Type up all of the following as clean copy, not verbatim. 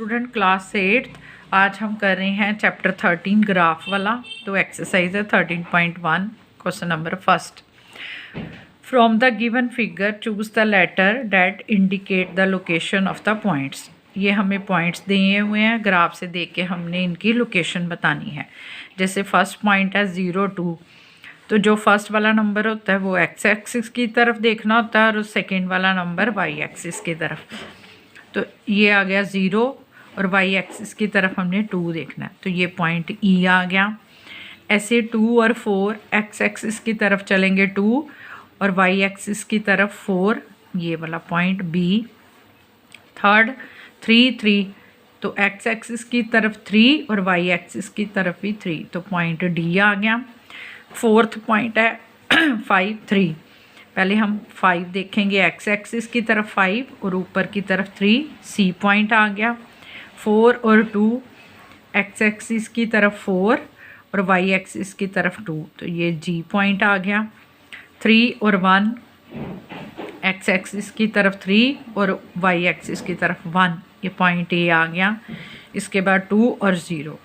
Student class 8 आज हम कर रहे हैं चैप्टर 13 ग्राफ वाला। तो एक्सरसाइज है 13.1 question number first. From the given figure choose the letter that indicate the location of the points. ये हमें पॉइंट्स दिए हुए हैं, ग्राफ से देख के हमने इनकी लोकेशन बतानी है। जैसे फर्स्ट पॉइंट है 0 2, तो जो फर्स्ट वाला नंबर होता है वो एक्स एक्सिस की तरफ देखना होता है और सेकेंड वाला नंबर वाई एक्सिस की तरफ। तो ये आ गया 0 और वाई एक्सिस की तरफ हमने 2 देखना है, तो ये पॉइंट ई आ गया। ऐसे 2 और 4 एक्स एक्सिस की तरफ चलेंगे 2 और वाई एक्सिस की तरफ 4, ये वाला पॉइंट बी। थर्ड 3 3, तो एक्स एक्सिस की तरफ 3 और वाई एक्सिस की तरफ भी 3, तो पॉइंट डी आ गया। फोर्थ पॉइंट है 5 3, पहले हम 5 देखेंगे, एक्स एक्सिस की तरफ 5 और ऊपर की तरफ 3, सी पॉइंट आ गया। 4 और 2 एक्स एक्सिस की तरफ 4 और वाई एक्सिस की तरफ 2, तो ये जी पॉइंट आ गया। 3 और 1 एक्स एक्सिस की तरफ 3 और वाई एक्सिस की तरफ 1, ये पॉइंट ए आ गया। इसके बाद 2 और 0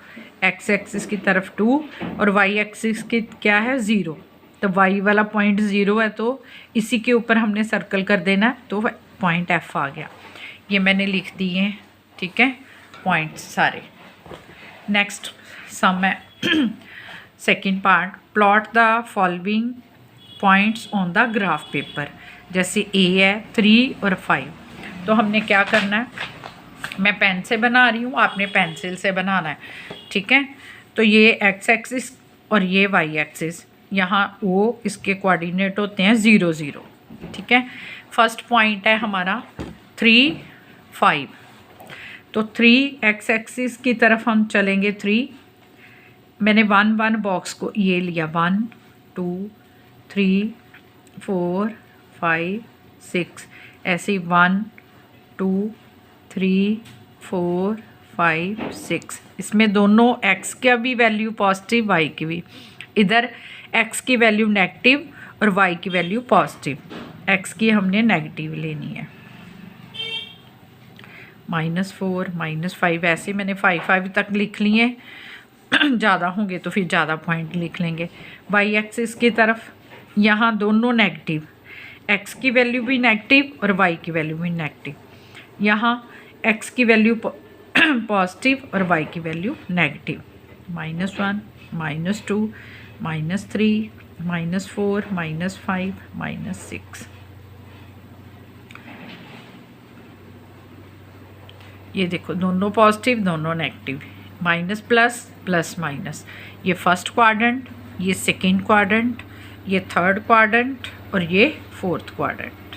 एक्स एक्सिस की तरफ 2 और वाई एक्सिस की क्या है 0, तो वाई वाला पॉइंट 0 है, तो इसी के ऊपर हमने सर्कल कर देना है, तो पॉइंट एफ आ गया। ये मैंने लिख दिए हैं, ठीक है, पॉइंट्स सारे। नेक्स्ट सम है second part, plot the following points on the graph paper. जैसे ए है 3 और 5, तो हमने क्या करना है, मैं पेन से बना रही हूँ, आपने पेंसिल से बनाना है, ठीक है। तो ये एक्स एक्सिस और ये वाई एक्सिस, यहाँ वो इसके कोऑर्डिनेट होते हैं 0 0, ठीक है। फर्स्ट पॉइंट है हमारा 3 5, तो 3 एक्स एक्सिस की तरफ हम चलेंगे 3, मैंने 1 1 बॉक्स को ये लिया 1 2 3 4 5 6, ऐसे 1 2 3 4 5 6, इसमें दोनों x का भी वैल्यू पॉजिटिव, y की भी। इधर x की वैल्यू नेगेटिव और y की वैल्यू पॉजिटिव, x की हमने नेगेटिव लेनी है। -4 -5, ऐसे मैंने 5 5 तक लिख लिए, ज़्यादा होंगे तो फिर ज़्यादा पॉइंट लिख लेंगे। y एक्सिस की तरफ यहाँ दोनों नेगेटिव, x की वैल्यू भी नेगेटिव और y की वैल्यू भी नेगेटिव। यहाँ x की वैल्यू पॉजिटिव और y की वैल्यू नेगेटिव। -1 -2 -3 -4 -5 -6, ये देखो दोनों पॉजिटिव दोनों negative, minus plus plus minus. ये फर्स्ट क्वाड्रेंट, ये सेकेंड क्वाड्रेंट, ये थर्ड क्वाड्रेंट और ये फोर्थ क्वाड्रेंट।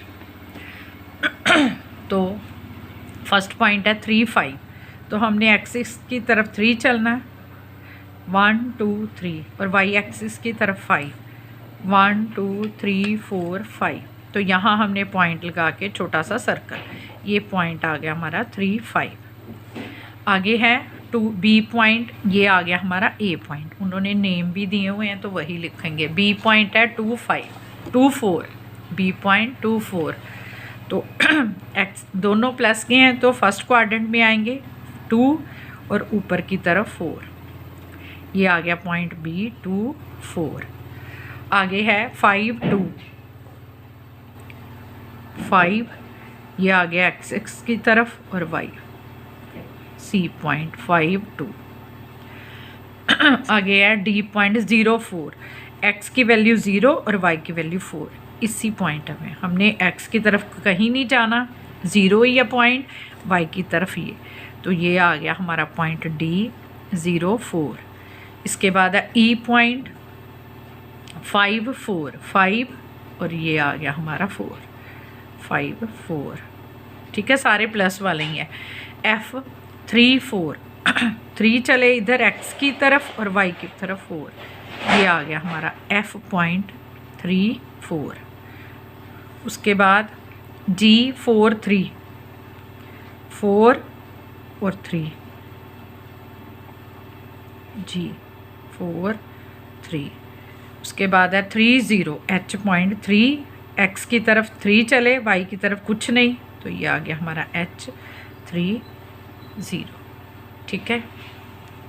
तो फर्स्ट पॉइंट है 3 5, तो हमने एक्सिस की तरफ 3 चलना है 1 2 3 और वाई एक्सिस की तरफ 5 1 2 3 4 5, तो यहाँ हमने पॉइंट लगा के छोटा सा सर्कल, ये पॉइंट आ गया हमारा 3 5। आगे है 2 बी पॉइंट, ये आ गया हमारा ए पॉइंट, उन्होंने नेम भी दिए हुए हैं तो वही लिखेंगे। बी पॉइंट है 2 5 2 4, बी पॉइंट 2 4, तो एक्स दोनों प्लस के हैं तो फर्स्ट क्वाड्रेंट में आएंगे 2 और ऊपर की तरफ 4, ये आ गया पॉइंट बी 2 4। आगे है 5 2 5, ये आ गया एक्स एक्स की तरफ और वाई, सी पॉइंट 5 2। आगे है डी पॉइंट 0 4, एक्स की वैल्यू 0 और वाई की वैल्यू 4, इसी पॉइंट में हमने x की तरफ कहीं नहीं जाना, 0 ही है पॉइंट, y की तरफ ये, तो ये आ गया हमारा पॉइंट D 0 4। इसके बाद है E पॉइंट 5 4 5 और ये आ गया हमारा 4 5 4, ठीक है, सारे प्लस वाले ही हैं। F 3 4 3 चले इधर x की तरफ और y की तरफ 4, ये आ गया हमारा F पॉइंट 3 4। उसके बाद G 4 3 4 और 3, G 4 3। उसके बाद है 3 0 H पॉइंट 3, x की तरफ 3 चले y की तरफ कुछ नहीं, तो ये आ गया हमारा H 3 0। ठीक है।